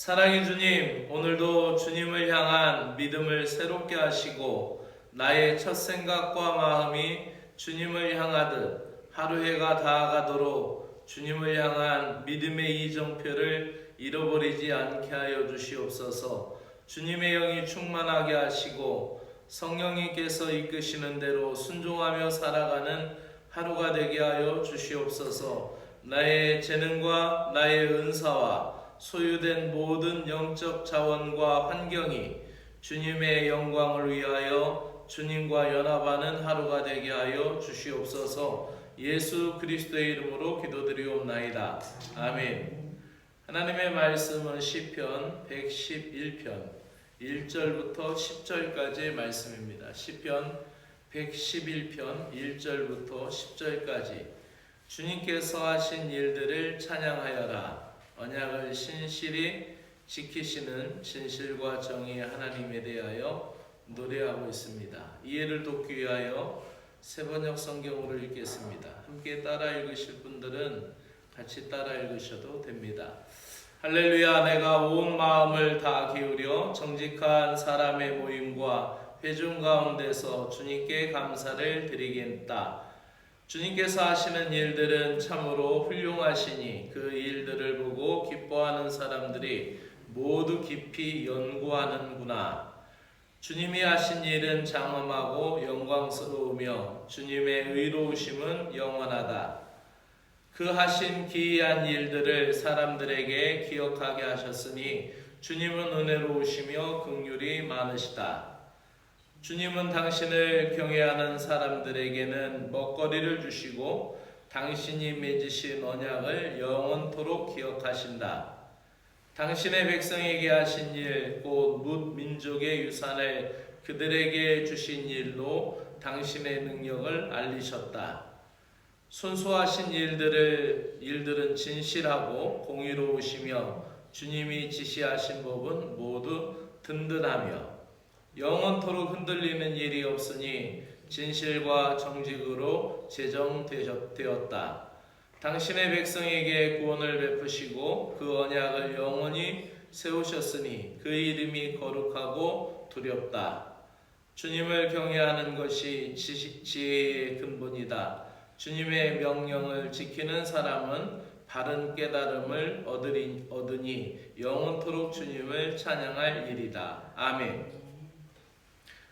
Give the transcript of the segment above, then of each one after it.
사랑의 주님, 오늘도 주님을 향한 믿음을 새롭게 하시고 나의 첫 생각과 마음이 주님을 향하듯 하루 해가 다가가도록 주님을 향한 믿음의 이정표를 잃어버리지 않게 하여 주시옵소서. 주님의 영이 충만하게 하시고 성령님께서 이끄시는 대로 순종하며 살아가는 하루가 되게 하여 주시옵소서. 나의 재능과 나의 은사와 소유된 모든 영적 자원과 환경이 주님의 영광을 위하여 주님과 연합하는 하루가 되게 하여 주시옵소서. 예수 그리스도의 이름으로 기도드리옵나이다. 아멘. 하나님의 말씀은 시편 111편 1절부터 10절까지의 말씀입니다. 시편 111편 1절부터 10절까지. 주님께서 하신 일들을 찬양하여라. 언약을 신실히 지키시는 진실과 정의의 하나님에 대하여 노래하고 있습니다. 이해를 돕기 위하여 세번역 성경으로 읽겠습니다. 함께 따라 읽으실 분들은 같이 따라 읽으셔도 됩니다. 할렐루야. 내가 온 마음을 다 기울여 정직한 사람의 모임과 회중 가운데서 주님께 감사를 드리겠다. 주님께서 하시는 일들은 참으로 훌륭하시니 그 일들을 보고 기뻐하는 사람들이 모두 깊이 연구하는구나. 주님이 하신 일은 장엄하고 영광스러우며 주님의 의로우심은 영원하다. 그 하신 기이한 일들을 사람들에게 기억하게 하셨으니 주님은 은혜로우시며 긍휼이 많으시다. 주님은 당신을 경외하는 사람들에게는 먹거리를 주시고 당신이 맺으신 언약을 영원토록 기억하신다. 당신의 백성에게 하신 일, 곧 뭇 민족의 유산을 그들에게 주신 일로 당신의 능력을 알리셨다. 손수하신 일들은 진실하고 공의로우시며 주님이 지시하신 법은 모두 든든하며 영원토록 흔들리는 일이 없으니 진실과 정직으로 제정되었다. 당신의 백성에게 구원을 베푸시고 그 언약을 영원히 세우셨으니 그 이름이 거룩하고 두렵다. 주님을 경외하는 것이 지혜의 근본이다. 주님의 명령을 지키는 사람은 바른 깨달음을 얻으니 영원토록 주님을 찬양할 일이다. 아멘.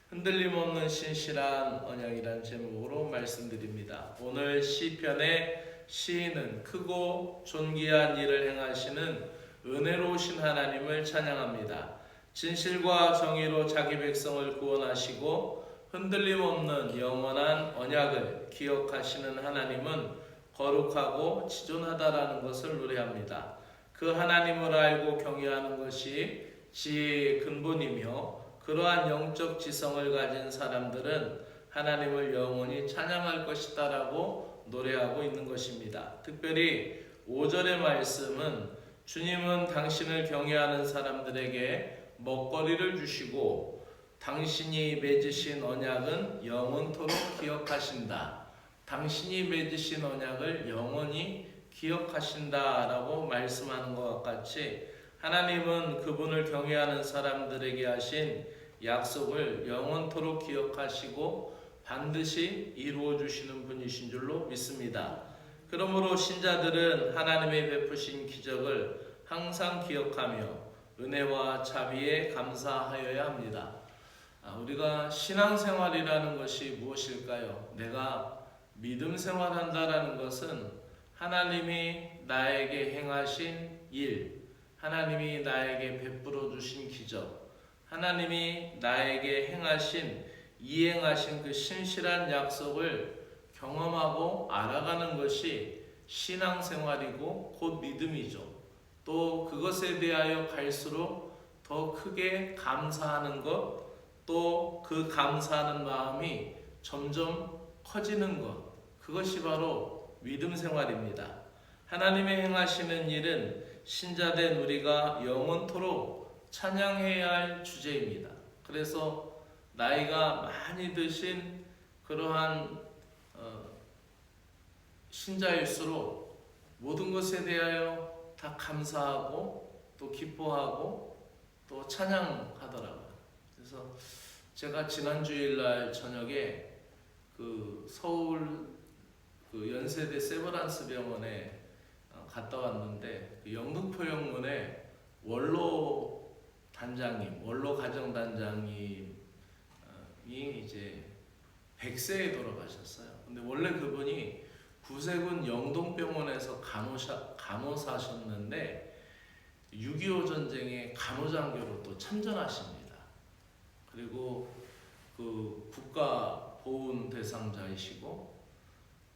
흔들림 없는 신실한 언약이란 제목으로 말씀드립니다. 오늘 시편의 시인은 크고 존귀한 일을 행하시는 은혜로우신 하나님을 찬양합니다. 진실과 정의로 자기 백성을 구원하시고 흔들림 없는 영원한 언약을 기억하시는 하나님은 거룩하고 지존하다라는 것을 노래합니다. 그 하나님을 알고 경외하는 것이 지혜의 근본이며 그러한 영적 지성을 가진 사람들은 하나님을 영원히 찬양할 것이다 라고 노래하고 있는 것입니다. 특별히 5절의 말씀은 주님은 당신을 경외하는 사람들에게 먹거리를 주시고 당신이 맺으신 언약은 영원토록 기억하신다. 당신이 맺으신 언약을 영원히 기억하신다 라고 말씀하는 것과 같이 하나님은 그분을 경외하는 사람들에게 하신 약속을 영원토록 기억하시고 반드시 이루어 주시는 분이신 줄로 믿습니다. 그러므로 신자들은 하나님의 베푸신 기적을 항상 기억하며 은혜와 자비에 감사하여야 합니다. 우리가 신앙생활이라는 것이 무엇일까요? 내가 믿음 생활한다라는 것은 하나님이 나에게 행하신 일, 하나님이 나에게 베풀어 주신 기적, 하나님이 나에게 이행하신 그 신실한 약속을 경험하고 알아가는 것이 신앙생활이고 곧 믿음이죠. 또 그것에 대하여 갈수록 더 크게 감사하는 것, 또 그 감사하는 마음이 점점 커지는 것, 그것이 바로 믿음 생활입니다. 하나님의 행하시는 일은 신자된 우리가 영원토록 찬양해야 할 주제입니다. 그래서 나이가 많이 드신 그러한 신자일수록 모든 것에 대하여 다 감사하고 또 기뻐하고 또 찬양하더라고요. 그래서 제가 지난 주일날 저녁에 그 서울 그 연세대 세브란스 병원에 갔다 왔는데 그 영등포역문에 원로 단장님, 원로 가정단장님이 이제 100세에 돌아가셨어요. 근데 원래 그분이 구세군 영동병원에서 간호사셨는데 6.25 전쟁에 간호장교로 또 참전하십니다. 그리고 그 국가 보훈 대상자이시고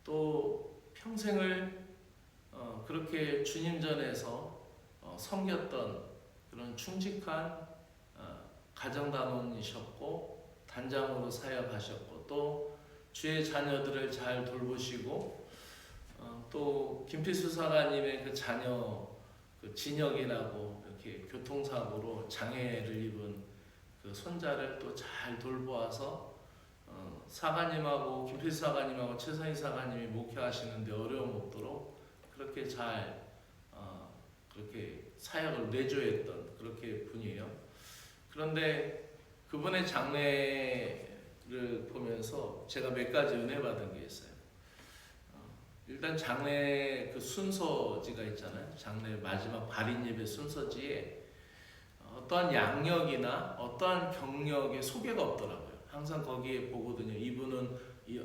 또 평생을 그렇게 주님 전에서 섬겼던 그런 충직한 가정단원이셨고 단장으로 사역하셨고 또 주의 자녀들을 잘 돌보시고 또 김필수 사가님의 그 자녀 그 진혁이라고 이렇게 교통사고로 장애를 입은 그 손자를 또 잘 돌보아서 사가님하고 김필수 사가님하고 최선희 사가님이 목회하시는데 어려움 없도록 그렇게 잘 그렇게 사역을 내조했던 그렇게 분이에요. 그런데 그분의 장례를 보면서 제가 몇 가지 은혜 받은 게 있어요. 일단 장례 그 순서지가 있잖아요. 장례 마지막 발인 예배 순서지에 어떠한 양력이나 어떠한 경력의 소개가 없더라고요. 항상 거기에 보거든요. 이분은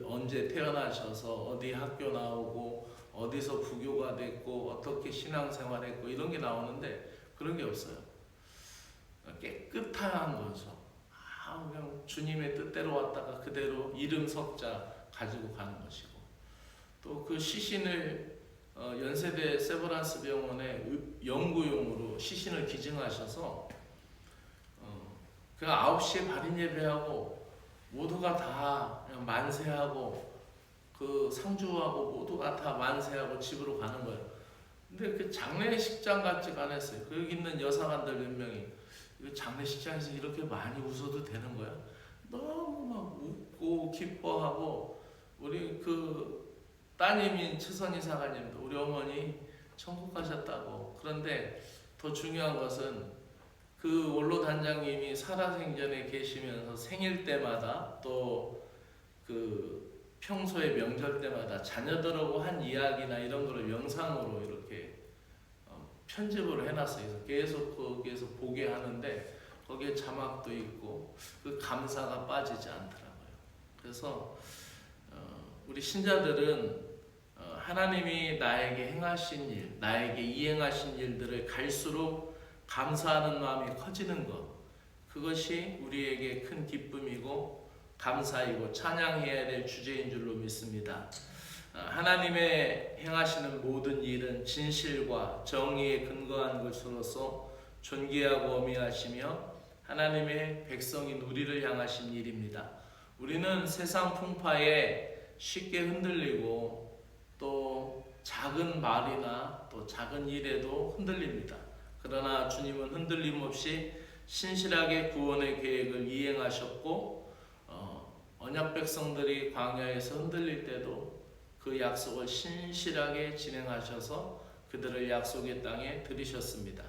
언제 태어나셔서 어디 학교 나오고 어디서 부교가 됐고 어떻게 신앙생활했고 이런 게 나오는데 그런 게 없어요. 깨끗한 거죠. 그냥 주님의 뜻대로 왔다가 그대로 이름 석자 가지고 가는 것이고 또 그 시신을 연세대 세브란스 병원에 연구용으로 시신을 기증하셔서 그 9시에 발인 예배하고 모두가 다 그냥 만세하고 그 상주하고 모두가 다 만세하고 집으로 가는 거예요. 근데 그 장례식장 같지가 않았어요. 여기 있는 여사관들 몇 명이 장례식장에서 이렇게 많이 웃어도 되는 거야? 너무 막 웃고 기뻐하고 우리 그 따님인 최선희 사가님도 우리 어머니 천국 가셨다고. 그런데 더 중요한 것은 그 원로 단장님이 살아생전에 계시면서 생일 때마다 또 그 평소에 명절 때마다 자녀들하고 한 이야기나 이런 거를 영상으로 이렇게 편집을 해놨어요. 그래서 계속 거기에서 보게 하는데 거기에 자막도 있고 그 감사가 빠지지 않더라고요. 그래서 우리 신자들은 하나님이 나에게 행하신 일, 나에게 이행하신 일들을 갈수록 감사하는 마음이 커지는 것, 그것이 우리에게 큰 기쁨이고 감사이고 찬양해야 될 주제인 줄로 믿습니다. 하나님의 행하시는 모든 일은 진실과 정의에 근거한 것으로서 존귀하고 어미하시며 하나님의 백성인 우리를 향하신 일입니다. 우리는 세상 풍파에 쉽게 흔들리고 또 작은 말이나 또 작은 일에도 흔들립니다. 그러나 주님은 흔들림 없이 신실하게 구원의 계획을 이행하셨고 언약 백성들이 광야에서 흔들릴 때도 그 약속을 신실하게 진행하셔서 그들을 약속의 땅에 들이셨습니다.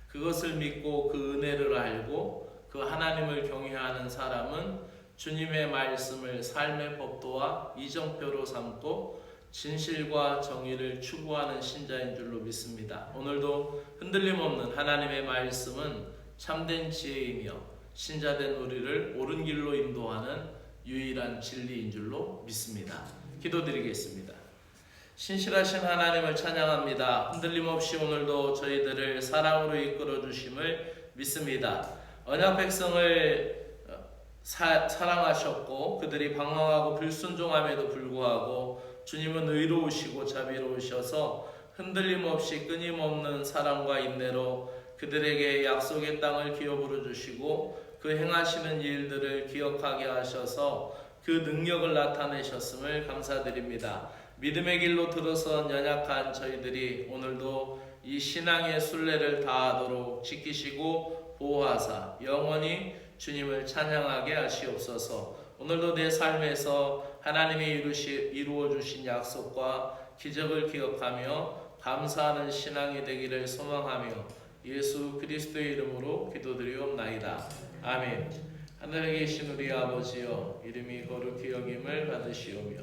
그것을 믿고 그 은혜를 알고 그 하나님을 경외하는 사람은 주님의 말씀을 삶의 법도와 이정표로 삼고 진실과 정의를 추구하는 신자인 줄로 믿습니다. 오늘도 흔들림 없는 하나님의 말씀은 참된 지혜이며 신자된 우리를 옳은 길로 인도하는 유일한 진리인 줄로 믿습니다. 기도드리겠습니다. 신실하신 하나님을 찬양합니다. 흔들림 없이 오늘도 저희들을 사랑으로 이끌어 주심을 믿습니다. 언약 백성을 사랑하셨고 그들이 방황하고 불순종함에도 불구하고 주님은 의로우시고 자비로우셔서 흔들림 없이 끊임없는 사랑과 인내로 그들에게 약속의 땅을 기업으로 주시고 그 행하시는 일들을 기억하게 하셔서 그 능력을 나타내셨음을 감사드립니다. 믿음의 길로 들어선 연약한 저희들이 오늘도 이 신앙의 순례를 다하도록 지키시고 보호하사 영원히 주님을 찬양하게 하시옵소서. 오늘도 내 삶에서 하나님이 이루어 주신 약속과 기적을 기억하며 감사하는 신앙이 되기를 소망하며 예수 그리스도의 이름으로 기도드리옵나이다. 아멘. 하늘에 계신 우리 아버지여, 이름이 거룩히 여김을 받으시오며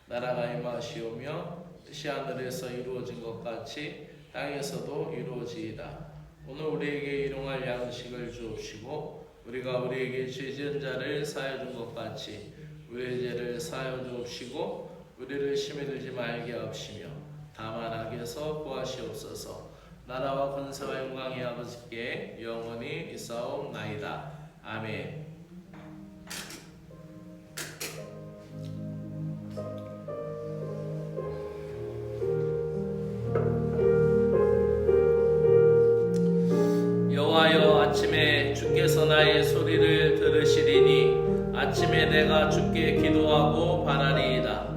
나라가 임하시오며 뜻이 하늘에서 이루어진 것 같이 땅에서도 이루어지이다. 오늘 우리에게 일용할 양식을 주옵시고 우리가 우리에게 죄 지은 자를 사하여 준 것 같이 우리의 죄를 사하여 주옵시고 우리를 시험에 들지 말게 하옵시며 다만 악에서 구하시옵소서. 나라와 권세와 영광이 아버지께 영원히 있사옵나이다. 아멘. 여호와여, 아침에 주께서 나의 소리를 들으시리니 아침에 내가 주께 기도하고 바라리이다.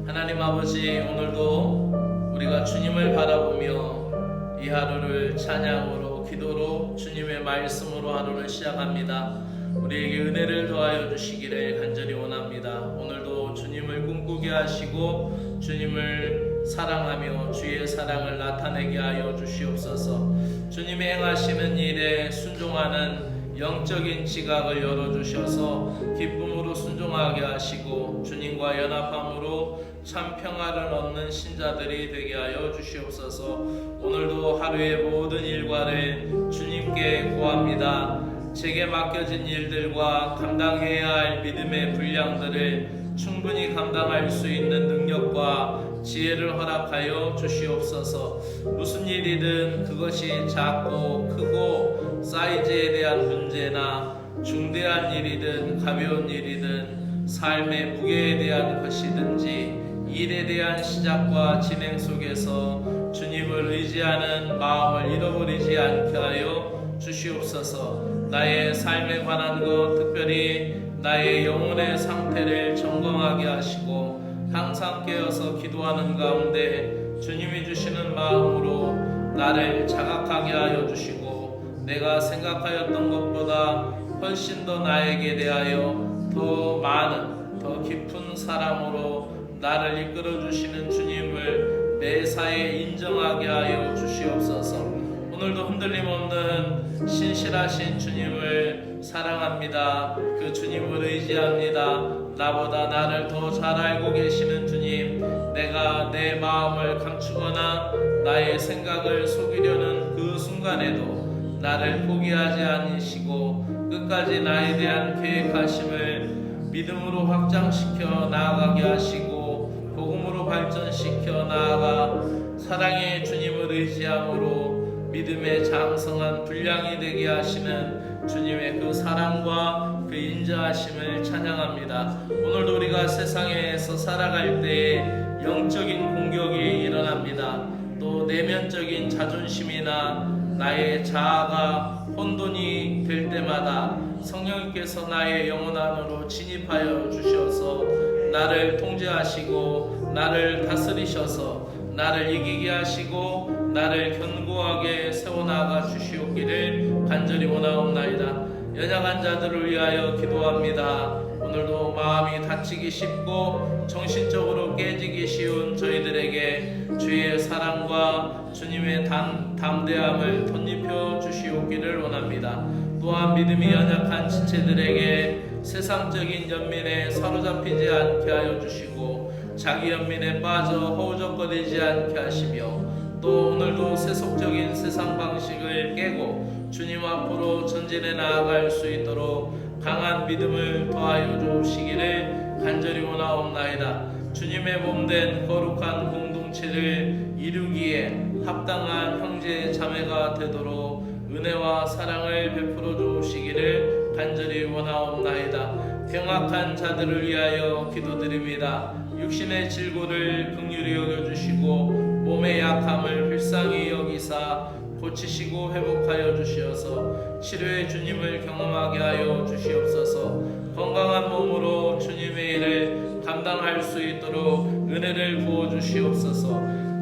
하나님 아버지, 오늘도 우리가 주님을 바라보며 이 하루를 찬양으로, 기도로, 주님의 말씀으로 하루를 시작합니다. 우리에게 은혜를 더하여 주시기를 간절히 원합니다. 오늘도 주님을 꿈꾸게 하시고 주님을 사랑하며 주의 사랑을 나타내게 하여 주시옵소서. 주님이 행하시는 일에 순종하는 영적인 지각을 열어주셔서 기쁨으로 순종하게 하시고 주님과 연합함으로 참 평화를 얻는 신자들이 되게 하여 주시옵소서. 오늘도 하루의 모든 일과를 주님께 구합니다. 제게 맡겨진 일들과 감당해야 할 믿음의 분량들을 충분히 감당할 수 있는 능력과 지혜를 허락하여 주시옵소서. 무슨 일이든 그것이 작고 크고 사이즈에 대한 문제나 중대한 일이든 가벼운 일이든 삶의 무게에 대한 것이든지 일에 대한 시작과 진행 속에서 주님을 의지하는 마음을 잃어버리지 않게 하여 주시옵소서. 나의 삶에 관한 것, 특별히 나의 영혼의 상태를 점검하게 하시고 항상 깨어서 기도하는 가운데 주님이 주시는 마음으로 나를 자각하게 하여 주시고 내가 생각하였던 것보다 훨씬 더 나에게 대하여 더 많은, 더 깊은 사랑으로 나를 이끌어 주시는 주님을 매사에 인정하게 하여 주시옵소서. 오늘도 흔들림 없는 신실하신 주님을 사랑합니다. 그 주님을 의지합니다. 나보다 나를 더 잘 알고 계시는 주님, 내가 내 마음을 감추거나 나의 생각을 속이려는 그 순간에도 나를 포기하지 않으시고 끝까지 나에 대한 계획하심을 믿음으로 확장시켜 나아가게 하시고 복음으로 발전시켜 나아가 사랑의 주님을 의지함으로 믿음의 장성한 분량이 되게 하시는 주님의 그 사랑과 그 인자하심을 찬양합니다. 오늘도 우리가 세상에서 살아갈 때에 영적인 공격이 일어납니다. 또 내면적인 자존심이나 나의 자아가 혼돈이 될 때마다 성령님께서 나의 영혼 안으로 진입하여 주셔서 나를 통제하시고 나를 다스리셔서 나를 이기게 하시고 나를 견고하게 세워나가 주시옵기를 간절히 원하옵나이다. 연약한 자들을 위하여 기도합니다. 오늘도 마음이 다치기 쉽고 정신적으로 깨지기 쉬운 저희들에게 주의 사랑과 주님의 담대함을 덧입혀 주시옵기를 원합니다. 또한 믿음이 연약한 지체들에게 세상적인 연민에 사로잡히지 않게 하여 주시고 자기 연민에 빠져 허우적거리지 않게 하시며 또 오늘도 세속적인 세상 방식을 깨고 주님 앞으로 전진해 나아갈 수 있도록 강한 믿음을 더하여 주시기를 간절히 원하옵나이다. 주님의 몸된 거룩한 공동체를 이루기에 합당한 형제 자매가 되도록 은혜와 사랑을 베풀어 주시기를 간절히 원하옵나이다. 병약한 자들을 위하여 기도드립니다. 육신의 질고를 긍휼히 여겨주시고 몸의 약함을 불쌍히 여기사 고치시고 회복하여 주시어서 치료의 주님을 경험하게 하여 주시옵소서. 건강한 몸으로 주님의 일을 감당할 수 있도록 은혜를 부어 주시옵소서.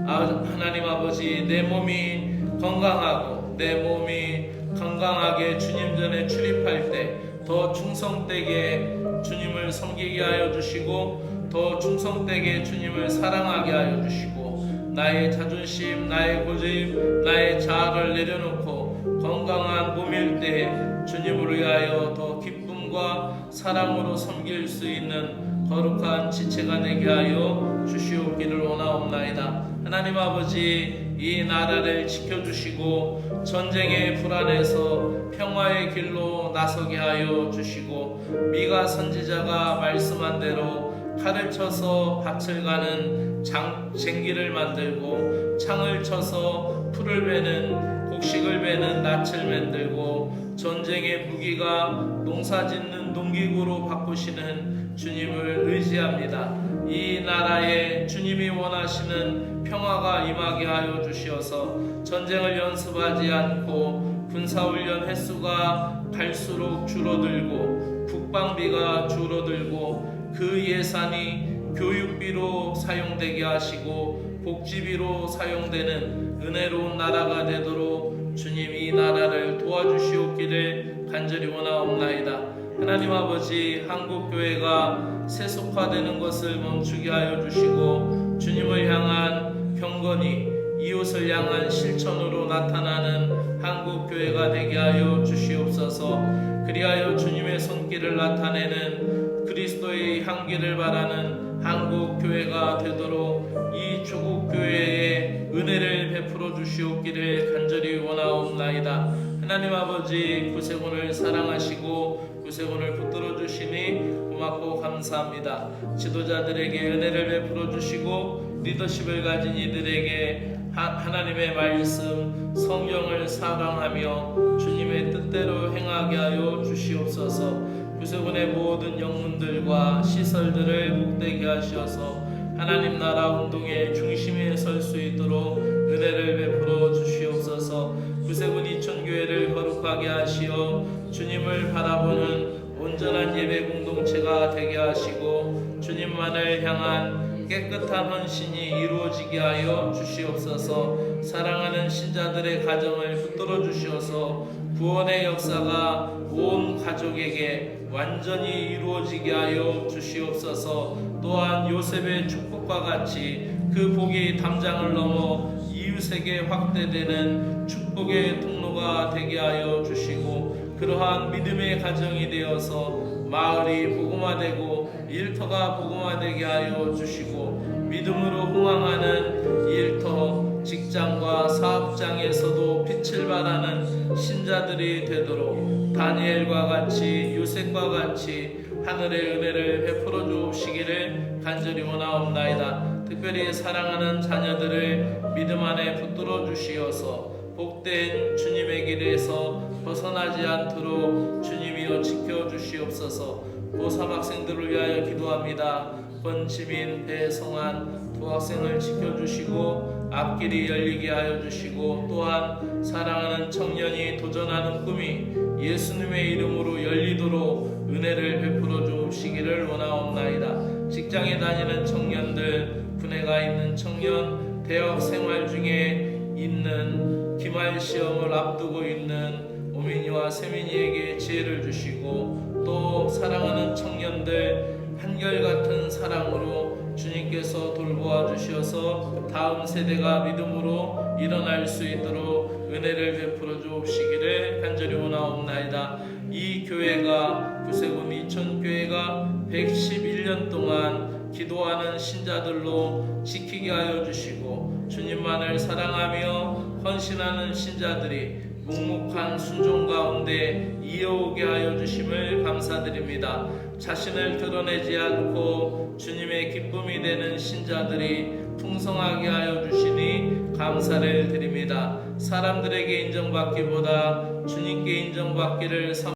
하나님 아버지, 내 몸이 건강하고 내 몸이 건강하게 주님 전에 출입할 때 더 충성되게 주님을 섬기게 하여 주시고 더 충성되게 주님을 사랑하게 하여 주시고 나의 자존심, 나의 고집, 나의 자아를 내려놓고 건강한 몸일 때 주님을 위하여 더 기쁨과 사랑으로 섬길 수 있는 거룩한 지체가 되게 하여 주시옵기를 원하옵나이다. 하나님 아버지, 이 나라를 지켜주시고 전쟁의 불안에서 평화의 길로 나서게 하여 주시고, 미가 선지자가 말씀한 대로 칼을 쳐서 밭을 가는 쟁기를 만들고, 창을 쳐서 풀을 베는 곡식을 베는 낫을 만들고, 전쟁의 무기가 농사짓는 농기구로 바꾸시는 주님을 의지합니다. 이 나라에 주님이 원하시는 평화가 임하게 하여 주시어서 전쟁을 연습하지 않고 군사훈련 횟수가 갈수록 줄어들고 국방비가 줄어들고 그 예산이 교육비로 사용되게 하시고 복지비로 사용되는 은혜로운 나라가 되도록 주님 이 나라를 도와주시옵기를 간절히 원하옵나이다. 하나님 아버지, 한국교회가 세속화되는 것을 멈추게 하여 주시고 주님을 향한 경건이 이웃을 향한 실천으로 나타나는 한국교회가 되게 하여 주시옵소서. 그리하여 주님의 손길을 나타내는 그리스도의 향기를 바라는 한국교회가 되도록 이 조국교회에 은혜를 베풀어 주시옵기를 간절히 원하옵나이다. 하나님 아버지, 구세군을 사랑하시고 구세군을 붙들어 주시니 고맙고 감사합니다. 지도자들에게 은혜를 베풀어 주시고 리더십을 가진 이들에게 하나님의 말씀, 성경을 사랑하며 주님의 뜻대로 행하게 하여 주시옵소서. 구세군의 모든 영문들과 시설들을 복되게 하시어서 하나님 나라 운동의 중심에 설 수 있도록 은혜를 베풀어 주시옵소서. 구세군 이천교회를 거룩하게 하시어 주님을 바라보는 온전한 예배 공동체가 되게 하시고 주님만을 향한 깨끗한 헌신이 이루어지게 하여 주시옵소서. 사랑하는 신자들의 가정을 붙들어 주시어서 구원의 역사가 온 가족에게 완전히 이루어지게 하여 주시옵소서. 또한 요셉의 축복과 같이 그 복이 담장을 넘어 이웃에게 확대되는 축복의 통로가 되게 하여 주시고, 그러한 믿음의 가정이 되어서 마을이 복음화되고 일터가 복음화되게 하여 주시고, 믿음으로 흥황하는 일터, 직장과 사업장에서도 빛을 발하는 신자들이 되도록 다니엘과 같이 요셉과 같이 하늘의 은혜를 베풀어 주시기를 간절히 원하옵나이다. 특별히 사랑하는 자녀들을 믿음 안에 붙들어 주시어서 복된 주님의 길에서 벗어나지 않도록 주님이여 지켜주시옵소서. 고3 학생들을 위하여 기도합니다. 권지민, 배성환 두 학생을 지켜주시고 앞길이 열리게 하여 주시고, 또한 사랑하는 청년이 도전하는 꿈이 예수님의 이름으로 열리도록 은혜를 베풀어 주시기를 원하옵나이다. 직장에 다니는 청년들, 군에 가 있는 청년, 대학 생활 중에 있는 기말 시험을 앞두고 있는 오민이와 세민이에게 지혜를 주시고, 또 사랑하는 청년들 한결같은 사랑으로 주님께서 돌보아 주셔서 다음 세대가 믿음으로 일어날 수 있도록 은혜를 베풀어 주시기를 간절히 원하옵나이다. 이 교회가 구세군 이천교회가 111년 동안 기도하는 신자들로 지키게 하여 주시고, 주님만을 사랑하며 헌신하는 신자들이 묵묵한 순종 가운데 이어오게 하여 주심을 감사드립니다. 자신을 드러내지 않고 주님의 기쁨이 되는 신자들이 풍성하게 하여 주시니 감사를 드립니다. 사람들에게 인정받기보다 주님께 인정받기를